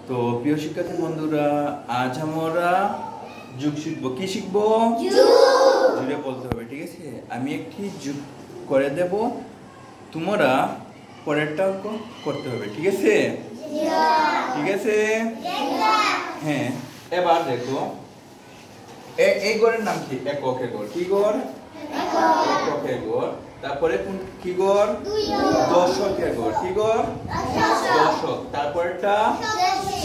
তো প্রিয় শিক্ষার্থী বন্ধুরা, আজ আমরা যোগ শিখবো। কি শিখবো? জুড়ে বলতে হবে, ঠিক আছে? আমি একটি যোগ করে দেব, তোমরা পরেরটা করতে হবে, ঠিক আছে? ঠিক আছে, হ্যাঁ। এবার দেখো, এই গড়ের নাম কি? এককের গড়। কি গড়? এককের গড়। তারপরে কি গড়? দশকের গড়। কি গড়? দশক। তারপরেটা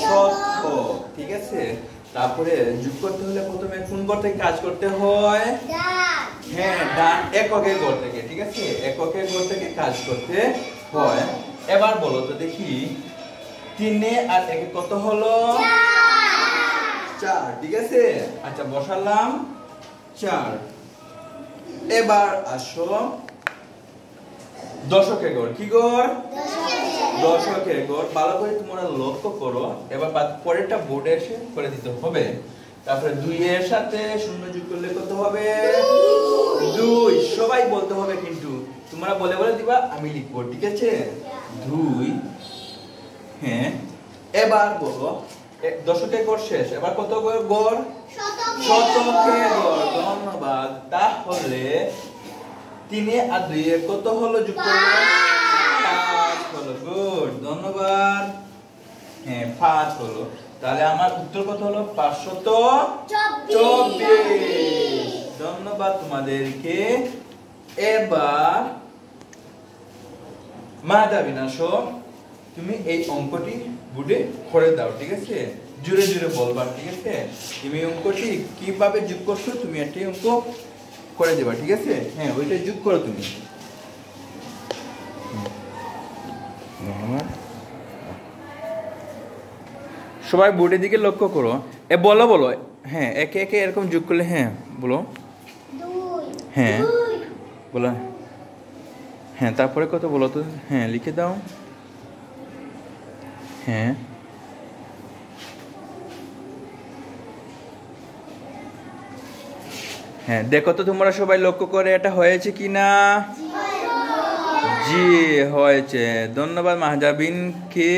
শতক, ঠিক আছে? তারপরে যোগ করতে হলে প্রথমে কোন গড় থেকে কাজ করতে হয়? হ্যাঁ, ডান এককের গড় থেকে, ঠিক আছে? এককের গড় থেকে কাজ করতে হয়। এবার বলো তো দেখি, 3 আর 1 কত হলো? 4, ঠিক আছে? আচ্ছা, বসালাম 4। এবার আসো দশকের গড়। কি গড়? দশকের গড়। ভালো করে তোমরা লক্ষ্য করো। এবার পরেরটা বোর্ডে এসে করে দিতে হবে। তারপরে 2 এর সাথে 0 যোগ করলে কত হবে? 2। সবাই বলতে হবে, কিন্তু তোমরা বলে বলে দিবা, আমি লিখবো, ঠিক আছে? 2। হ্যাঁ, এবার বলো, দশকের গড় শেষ। এবার কত গড়? শতকের গড়। ধন্যবাদ। তাহলে 3 আর 2 কত হলো যোগ করলে? 5 হলো। গুড, ধন্যবাদ। হ্যাঁ, 5 হলো। তাহলে আমার উত্তর কত হলো? 524। ধন্যবাদ তোমাদেরকে। এবার মাহজাবিন, আসো, তুমি এই অঙ্কটি বোর্ডে করে দাও, ঠিক আছে? জোরে জোরে বলবা, ঠিক আছে? তুমি অঙ্কটি কিভাবে যোগ করছো, তুমি একটা অঙ্ক করে দেবা, ঠিক আছে? হ্যাঁ, ওইটা যোগ করো তুমি। সবাই বোর্ডের দিকে লক্ষ্য করো। বলো বলো। হ্যাঁ, একে একে এরকম যোগ করলে, হ্যাঁ বলো। হ্যাঁ বলো। হ্যাঁ, তারপরে কত বলো তো? হ্যাঁ, লিখে দাও। হ্যাঁ, হ্যাঁ, দেখো তো তোমরা সবাই লক্ষ্য করে এটা হয়েছে কিনা? জি, হয়েছে। ধন্যবাদ মাহজাবিনকে।